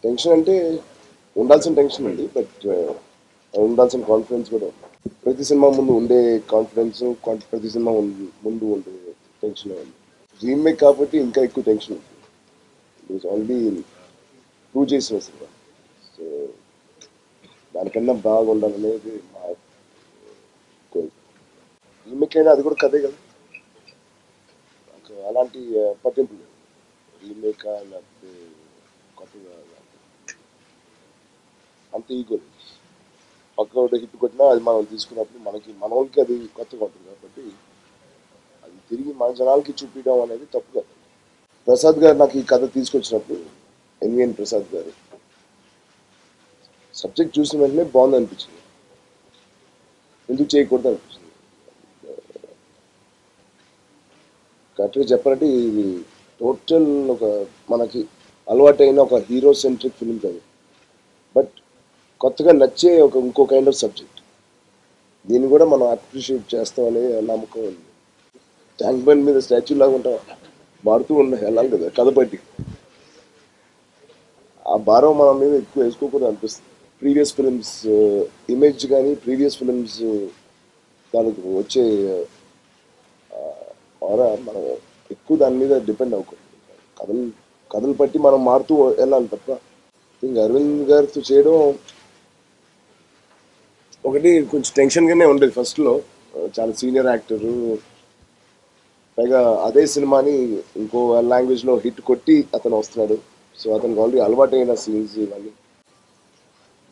Tension అంటే ఉండాల్సిన tension ఉంది, బట్ ఉండాల్సిన కాన్ఫిడెన్స్ కూడా ఉంది. ప్రతి సినిమా ముందు ఉండే కాన్ఫిడెన్స్, ప్రతి సినిమా ముందు ఉండే టెన్షన్ ఉంది. రీమేక్ కాబట్టి ఇంకా ఎక్కువ టెన్షన్ ఉంది. ఇట్ ఆల్రెడీ ప్రూవ్ చేసిన సినిమా. సో దానికన్నా బాగా ఉండాలనేది మా కోరిక. రీమేక్ అయినా అది కూడా కథే కదా, నాకు అలాంటి పట్టింపు లేదు. రీమేక్ లేకపోతే కొత్తగా అంత ఈగో లేదు. పక్క ఒకటి హిట్ కొట్టినా అది మనం తీసుకున్నప్పుడు మన వాళ్ళకి అది కొత్తగా ఉంటుంది కాబట్టి అది తిరిగి మన జనాలకి చూపించడం అనేది తప్పు కదా. ప్రసాద్ గారు నాకు ఈ కథ తీసుకొచ్చినప్పుడు, ఎన్విఎన్ ప్రసాద్ గారు, సబ్జెక్ట్ చూసిన వెంటనే బాగుంది అనిపించింది. ఎందుకు చేయకూడదు అనిపించింది. కరెక్ట్గా చెప్పాలంటే ఇది టోటల్ ఒక మనకి అలవాటైన ఒక హీరో సెంట్రిక్ ఫిల్మ్ కాదు, బట్ కొత్తగా నచ్చే ఇంకో కైండ్ ఆఫ్ సబ్జెక్ట్. దీన్ని కూడా మనం అప్రిషియేట్ చేస్తామనే నమ్మకం ఉంది. ట్యాంక్ బండ్ మీద స్టాచ్యూ లాగా ఉంటాం, మారుతూ వెళ్ళాలి కదా కథ బట్టి. ఆ భారం మన మీద ఎక్కువ వేసుకోకూడదు అనిపిస్తుంది. ప్రీవియస్ ఫిలిమ్స్ ఇమేజ్ కానీ ప్రీవియస్ ఫిలిమ్స్ దానికి వచ్చే ఆరా మనం ఎక్కువ దాని మీద డిపెండ్ అవ్వకూడదు. కథలు కథలు బట్టి మనం మారుతూ వెళ్ళాలి తప్ప. ఇంకా అరవింద్ గారితో చేయడం ఒకటి కొంచెం టెన్షన్గానే ఉండేది ఫస్ట్లో. చాలా సీనియర్ యాక్టరు, పైగా అదే సినిమాని ఇంకో లాంగ్వేజ్లో హిట్ కొట్టి అతను వస్తున్నాడు. సో అతనికి ఆల్రెడీ అలవాటైన సీన్స్ ఇవన్నీ.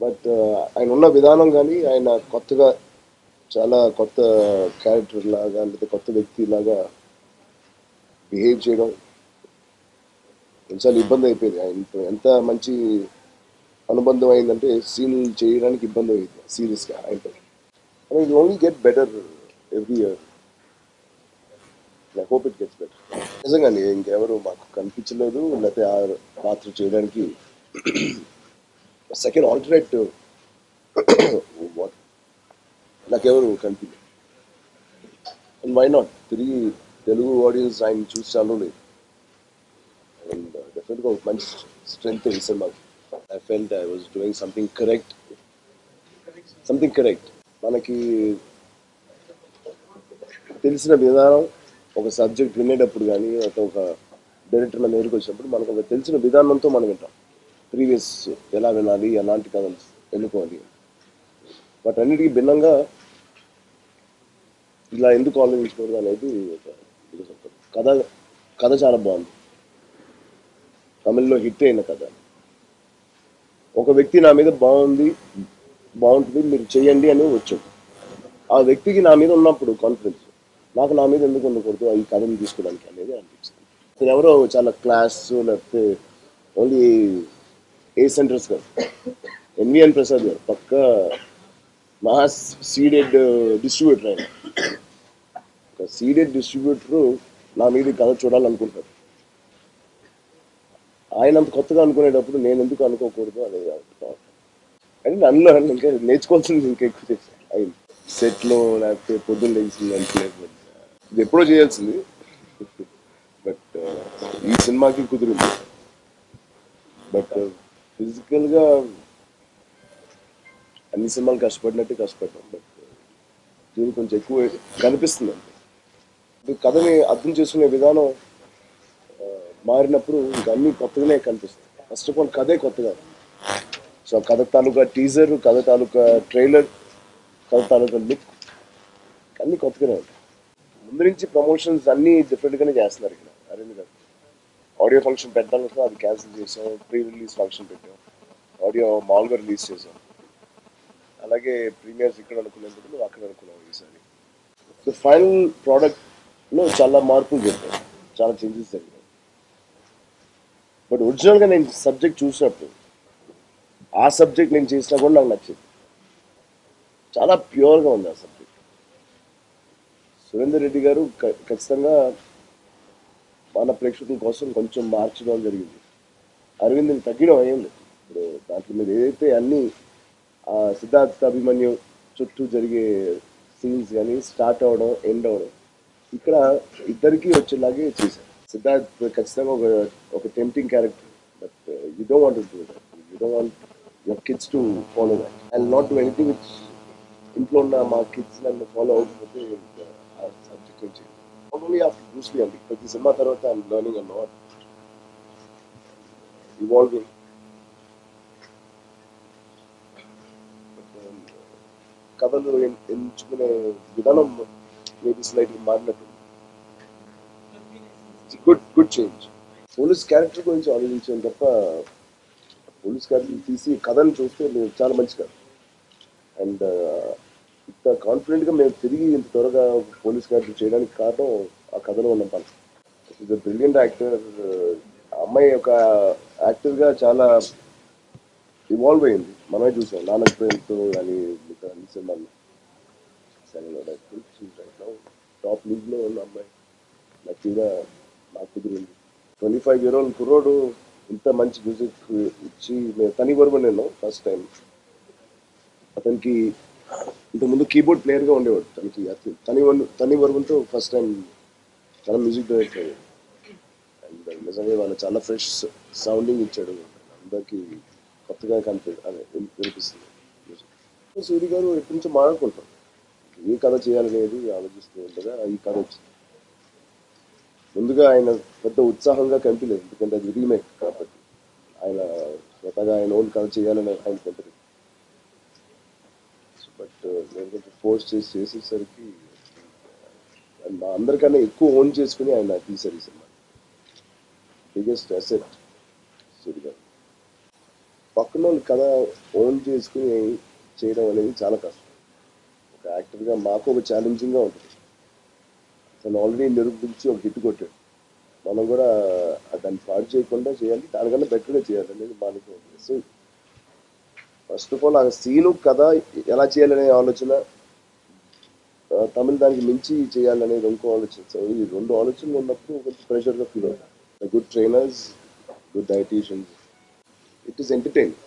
బట్ ఆయన ఉన్న విధానం కానీ, ఆయన కొత్తగా చాలా కొత్త క్యారెక్టర్ లాగా లేదా కొత్త వ్యక్తి లాగా బిహేవ్ చేయడం కొన్నిసార్లు ఇబ్బంది అయిపోయింది. ఆయనతో ఎంత మంచి అనుబంధం అయిందంటే సీన్లు చేయడానికి ఇబ్బంది అయింది సీరియస్గా ఆయనతో. It only get better every year. I hope it gets better. నిజంగానే ఇంకెవరు మాకు కనిపించలేదు, లేకపోతే ఆ పాత్ర చేయడానికి సెకండ్ ఆల్టర్నేట్ నాకెవరు కనిపించలేదు. అండ్ వై నాట్, తిరిగి తెలుగు ఆడియన్స్ ఆయన చూసి చాలు లేదు. అండ్ డెఫినెట్గా ఒక మంచి స్ట్రెంగ్త్ ఈ సినిమాకి. I felt I was doing something correct. మనకి తెలిసిన విధానం, ఒక సబ్జెక్ట్ వినేటప్పుడు కానీ ఒక డైరెక్టర్ మన దగ్గరికి వచ్చినప్పుడు మనకు ఒక తెలిసిన విధానంతో మనం వింటాం. ప్రీవియస్ ఎలా వినాలి, ఎలాంటి కథలు ఎన్నుకోవాలి, బట్ అన్నిటికీ భిన్నంగా ఇలా ఎందుకు ఆలోచించకూడదు అనేది ఒక కథ. కథ చాలా బాగుంది, తమిళ్లో హిట్ అయిన కథ. ఒక వ్యక్తి నా మీద బాగుంటుంది మీరు చెయ్యండి అని వచ్చాడు. ఆ వ్యక్తికి నా మీద ఉన్నప్పుడు కాన్ఫిడెన్స్, నాకు నా మీద ఎందుకు ఉండకూడదు ఈ కథను తీసుకోవడానికి అనేది అనిపించింది. అతను ఎవరో చాలా క్లాస్ లేకపోతే ఓన్లీ ఏ సెంటర్స్ కాదు. ఎన్విఎన్ ప్రసాద్ గారు పక్క మహా సీడెడ్ డిస్ట్రిబ్యూటర్. ఆయన ఒక సీడెడ్ డిస్ట్రిబ్యూటర్ నా మీద కథ చూడాలనుకుంటారు. ఆయన అంత కొత్తగా అనుకునేటప్పుడు నేను ఎందుకు అనుకోకూడదు అనేది అంటే నన్ను ఇంకా నేర్చుకోవాల్సింది ఇంకా ఎక్కువ చేశాను. అయింది సెట్లో లేకపోతే పొద్దున్న లేచింది అనుకోలేదు, ఇది ఎప్పుడో చేయాల్సింది. బట్ ఈ సినిమాకి కుదిరింది. బట్ ఫిజికల్గా అన్ని సినిమాలు కష్టపడినట్టే కష్టపడ్డాం, బట్ దీనికి కొంచెం ఎక్కువ కనిపిస్తుంది అంతే. కథని అర్థం చేసుకునే విధానం మారినప్పుడు ఇంకా అన్ని కొత్తగానే కనిపిస్తుంది. ఫస్ట్ ఆఫ్ ఆల్ కథే కొత్తగా. సో కథ తాలూకా టీజర్, కథ తాలూకా ట్రైలర్, కథ తాలూకా లుక్ అన్ని కొత్తగానే ఉంటాయి. ముందు నుంచి ప్రమోషన్స్ అన్ని డిఫరెంట్గానే చేస్తున్నారు ఇక్కడ అరవింద్ గారు. ఆడియో ఫంక్షన్ పెట్టాలనుకో అది క్యాన్సిల్ చేసాం, ప్రీ రిలీజ్ ఫంక్షన్ పెట్టాం, ఆడియో మామూలుగా రిలీజ్ చేసాం. అలాగే ప్రీమియర్స్ ఇక్కడ అనుకునేందుకు నువ్వు అక్కడ అనుకున్నావు ఈసారి. సో ఫైనల్ ప్రోడక్ట్లో చాలా మార్పులు చెప్పాను, చాలా చేంజెస్ జరిగాయి. బట్ ఒరిజినల్గా నేను సబ్జెక్ట్ చూసినప్పుడు ఆ సబ్జెక్ట్ నేను చేసినా కూడా నాకు నచ్చింది. చాలా ప్యూర్గా ఉంది ఆ సబ్జెక్ట్. సురేందర్ రెడ్డి గారు ఖచ్చితంగా మన ప్రేక్షకుల కోసం కొంచెం మార్చడం జరిగింది. అరవింద్ని తగ్గడం ఏం లేదు. ఇప్పుడు దాంట్లో మీరు ఏదైతే అన్ని సిద్ధార్థ అభిమన్యు చుట్టూ జరిగే సీన్స్ కానీ స్టార్ట్ అవ్వడం ఎండ్ అవ్వడం ఇక్కడ ఇద్దరికి వచ్చేలాగే చేశారు. సిద్ధార్థ్ ఖచ్చితంగా ఒక tempting character, but you don't want to do that. You don't want your kids to follow that. I will not do anything which ఇంట్లో ఉన్న మా కిడ్స్ నన్ను ఫాలో అవ్వకపోతే ఆ సబ్జెక్ట్ నుంచి నాట్ ఓన్లీ ఆఫ్టర్ బ్రూస్లీ అండి, ప్రతి సినిమా తర్వాత I'm learning a lot, evolving. కథలు ఎంచుకునే విధానం మేబీ స్లైట్గా మారినట్టు. Good good change. Police character గురించి ఆలోచించాను తప్ప పోలీస్ క్యారెక్టర్ తీసి కథను చూస్తే మేము చాలా మంచి కథ. అండ్ ఇంత కాన్ఫిడెంట్గా మేము తిరిగి ఇంత త్వరగా పోలీస్ క్యారెక్టర్ చేయడానికి కారణం ఆ కథలో ఉన్న పని. Is a brilliant actor. అమ్మాయి ఒక యాక్టర్గా చాలా ఇవాల్వ్ అయింది. మనమే చూసాం నాన్నకు ప్రేమతో కానీ మిగతా అన్ని సినిమాల్లో. టాప్ లీగ్లో ఉన్న అమ్మాయి లక్కీగా నాకు కుదిరింది. 25 year old కుర్రోడు ఇంత మంచి మ్యూజిక్ ఇచ్చి నేను తని వరకు నేను ఫస్ట్ టైం. అతనికి ఇంతకుముందు కీబోర్డ్ ప్లేయర్గా ఉండేవాడు. తని వరకుతో ఫస్ట్ టైం చాలా మ్యూజిక్ డైరెక్టర్ అయ్యాడు. అండ్ నిజంగా వాళ్ళు చాలా ఫ్రెష్ సౌండింగ్ ఇచ్చాడు. అందరికీ కొత్తగా వినిపిస్తుంది మ్యూజిక్. సూరి గారు ఎప్పటి నుంచో మాట్లాడుకుంటాం ఏ కథ చేయాలనేది ఆలోచిస్తూ ఉండగా ఈ కథ వచ్చింది. ముందుగా ఆయన పెద్ద ఉత్సాహంగా కనిపించలేదు, ఎందుకంటే అది రీమేక్ కాబట్టి. ఆయన స్వతగా ఆయన ఓన్ కథ చేయాలని ఆయన కొంటారు. బట్ నేను కొంచెం ఫోర్స్ చేసేసరికి మా అందరికన్నా ఎక్కువ ఓన్ చేసుకుని ఆయన తీశారు ఈ సినిమా. బిగ్గెస్ట్ అసెట్ సూరి గారు. పక్కన వాళ్ళు కథ ఓన్ చేసుకుని చేయడం అనేది చాలా కష్టం. ఒక యాక్టర్గా మాకు ఒక ఛాలెంజింగ్గా ఉంటుంది. తను ఆల్రెడీ నిరూపించి ఒక హిట్ కొట్టాడు, మనం కూడా దాన్ని పాడు చేయకుండా చేయాలి, దానికన్నా బెటర్గా చేయాలి అనేది మనకు. సో ఫస్ట్ ఆఫ్ ఆల్ ఆ సీను కథ ఎలా చేయాలనే ఆలోచన, తమిళ దానికి మించి చేయాలనేది ఇంకో ఆలోచన. సో ఈ రెండు ఆలోచనలు ఉన్నప్పుడు కొంచెం ప్రెషర్గా ఫీల్ అవుతాం. Good trainers, good dietitians, it is entertaining.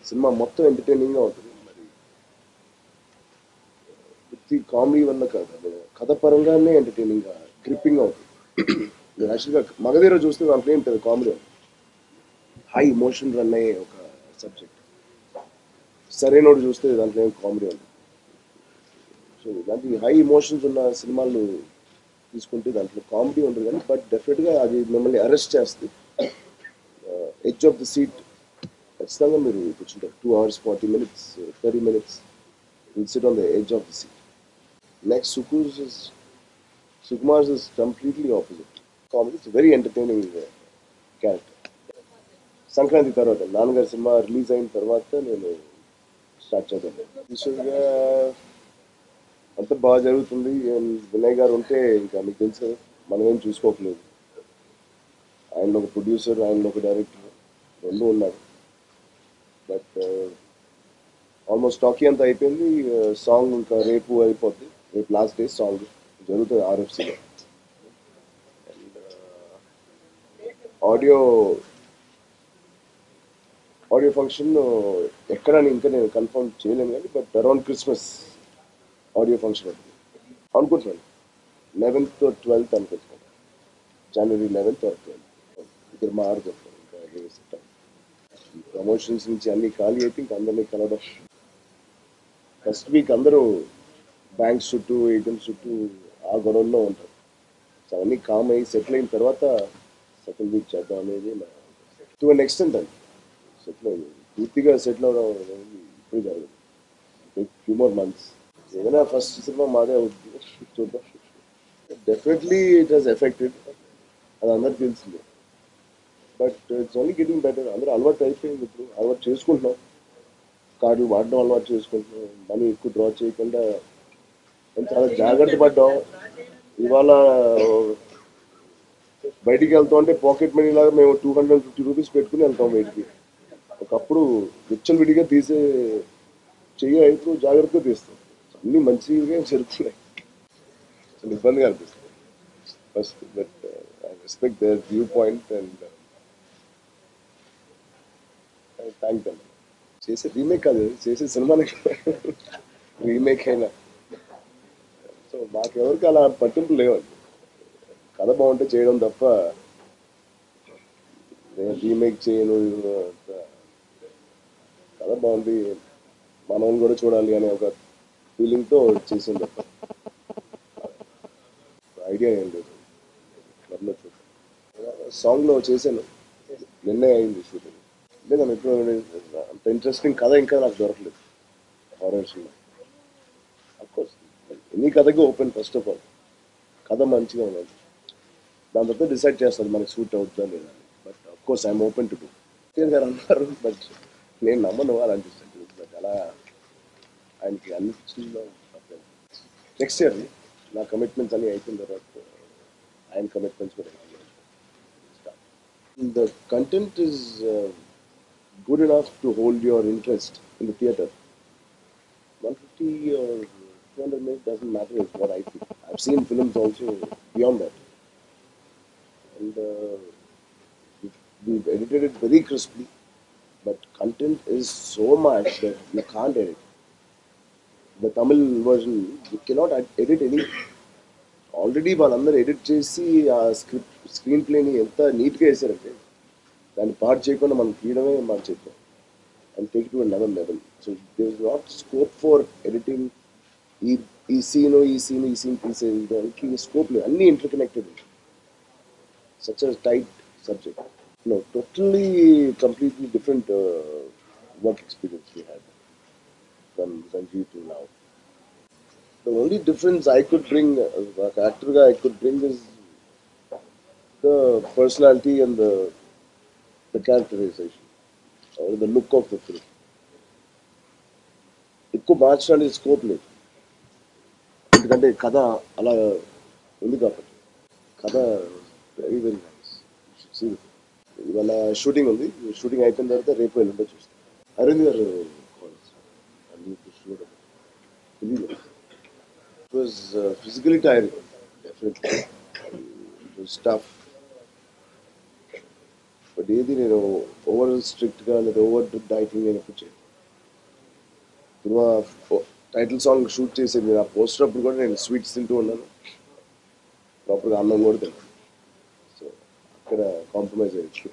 Cinema మొత్తం ఎంటర్టైనింగ్గా ఉంటుంది. మరి ప్రతి కామెడీ వల్ల కాదు, కథ పరంగానే ఎంటర్టైనింగ్గా గ్రిప్పింగ్గా ఉంటుంది. మీరు యాక్చువల్గా మగధీర చూస్తే దాంట్లో ఏం పెద్ద కామెడీ ఉంది, హై ఇమోషన్ రన్ అయ్యే ఒక సబ్జెక్ట్. సరైనోడు చూస్తే దాంట్లో ఏం కామెడీ ఉంది. సో ఇలాంటి హై ఇమోషన్స్ ఉన్న సినిమాలు తీసుకుంటే దాంట్లో కామెడీ ఉండదు, కానీ బట్ డెఫినెట్గా అది మిమ్మల్ని అరెస్ట్ చేస్తుంది. ఎడ్జ్ ఆఫ్ ది సీట్ ఖచ్చితంగా మీరు కూర్చుంటారు. 2 hours 40 minutes 30 minutes will SIT on the edge of the seat. Next Sukumar is completely opposite. Comedy it's very entertaining character. Sankranti తర్వాత నాన్నగారి సినిమా రిలీజ్ అయిన తర్వాత నేను స్టార్ట్ చేద్దాం. యూజువల్గా అంత బాగా జరుగుతుంది. వినయ్ గారు ఉంటే ఇంకా మీకు తెలుసు కదా, మనం ఏం చూసుకోకలేదు. ఆయన ఒక ప్రొడ్యూసర్, ఆయన ఒక డైరెక్టర్, రెండు ఉన్నారు. బట్ ఆల్మోస్ట్ టాకీ అంతా అయిపోయింది. సాంగ్ ఇంకా రేపు అయిపోద్ది. రేపు లాస్ట్ డే సాంగ్ జరుగుతుంది ఆర్ఎఫ్సీలో. అండ్ ఆడియో ఫంక్షన్ ఎక్కడ ఇంకా నేను కన్ఫర్మ్ చేయలేను, కానీ but around Christmas audio function అనుకుంటున్నాను. 11th or 12th అనుకుంటున్నాను. January 11th or 12th. ఇద్దరు మారుకుంటున్నాను. ఇంకా ప్రమోషన్స్ నుంచి అన్ని ఖాళీ అయితే ఇంకా అందరినీ కలవడం. ఫస్ట్ వీక్ అందరూ బ్యాంక్స్ చుట్టూ, ఏటీఎంస్ చుట్టూ ఆ గొడవల్లో ఉంటారు. సో అవన్నీ కామ్ అయ్యి సెటిల్ అయిన తర్వాత సెకండ్ వీక్ చేద్దాం అనేది టు అన్ ఎక్స్టెంట్ అండి. సెటిల్ అయ్యింది పూర్తిగా సెటిల్ అవడం అనేది ఇప్పుడు జరగదు. Few more months. ఏదైనా ఫస్ట్ సినిమా మాదే అవుతుంది, చూద్దాం. డెఫినెట్లీ ఇట్ హాస్ ఎఫెక్టెడ్, అది అందరికి తెలిసింది. But it's only getting better. అందరూ అలవాటు అయిపోయింది, ఇప్పుడు అలవాటు చేసుకుంటున్నాం. కార్డులు వాడడం అలవాటు చేసుకుంటున్నాం. మనీ ఎక్కువ డ్రా చేయకుండా మేము చాలా జాగ్రత్త పడ్డాం. ఇవాళ బయటికి వెళ్తాం అంటే పాకెట్ మనీ లాగా మేము 250 రూపీస్ పెట్టుకుని వెళ్తాం బయటికి. ఒకప్పుడు విచ్చలవిడిగా తీసే చెయ్యి, ఇప్పుడు జాగ్రత్తగా తీస్తాం. అన్నీ మంచిగా జరుగుతున్నాయి. చాలా ఇబ్బందిగా అనిపిస్తుంది first. But I respect their view point and thank them. చేసే రీమేక్ కాదు, చేసే సినిమానే రీమేక్ అయినా. సో మాకెవరికి అలా పట్టింపు లేవండి. కథ బాగుంటే చేయడం తప్ప నేను రీమేక్ చేయను బాగుంది, మనం కూడా చూడాలి అనే ఒక ఫీలింగ్తో చేసింది తప్ప ఐడియా ఏం లేదు. క్లబ్లో చూసాను, సాంగ్లో చేశాను, నిన్నే అయింది షూటింగ్. లేదా ఇప్పుడు అంత ఇంట్రెస్టింగ్ కథ ఇంకా నాకు దొరకలేదు హారర్ సినిమా. అఫ్కోర్స్ ఎనీ కథకి ఓపెన్ ఫస్ట్ ఆఫ్ ఆల్, కథ మంచిగా ఉన్నది, దాని తర్వాత డిసైడ్ చేస్తారు మనకి సూట్ అవుతుందా లేదా. But of course I'm open to do. గారు అన్నారు, బట్ నేను నమ్మను అలా అనిపిస్తుంది. బట్ అలా ఆయనకి అనిపించిందో నెక్స్ట్ ఇయర్ నా కమిట్మెంట్స్ అన్ని అయిపోయిన తర్వాత ఆయన కమిట్మెంట్స్ కూడా అయిపోయినాయి. The content is good enough to hold your interest in the theater. 150 or 200 minutes doesn't matter, is what I think. I've seen films also beyond that. And we've edited it very crisply, but content is so much that you can't edit. The Tamil version, you cannot edit any. Already వాళ్ళందరూ edit చేసి ఆ screen ప్లేని ఎంత నీట్గా వేసారంటే దాన్ని పాడు చేయకుండా మనం తీయడమే మనం చెప్పాం and take to another level. So there is not scope for editing. ఈ సీన్ తీసేదానికి స్కోప్ లేదు, అన్నీ interconnected. Such a tight subject. No, totally, completely different work experience we had from Sanjeev to now. The only difference I could bring, as actor I could bring, is the personality and the characterization or the look of the film. ఎక్కువ మార్చడానికి scope లేదు, ఎందుకంటే కథ అలా ఉంది కాబట్టి. కథ very very nice. ఇవాళ షూటింగ్ ఉంది, షూటింగ్ అయిపోయిన తర్వాత రేపు ఎల్లుండో చూస్తాం. అరవింద్ గారు తెలియదు. It was physically tiring, definitely. It was tough. But ఏది నేను ఓవర్ స్ట్రిక్ట్గా లేదా ఓవర్ డైటింగ్ నేను ఎప్పుడు చేయను. సినిమా టైటిల్ సాంగ్ షూట్ చేసేది ఆ పోస్టర్ అప్పుడు కూడా నేను స్వీట్స్ తింటూ ఉన్నాను, ప్రాపర్గా అన్నం కూడా తిన్నాను. సో అక్కడ కాంప్రమైజ్ అయ్యింది.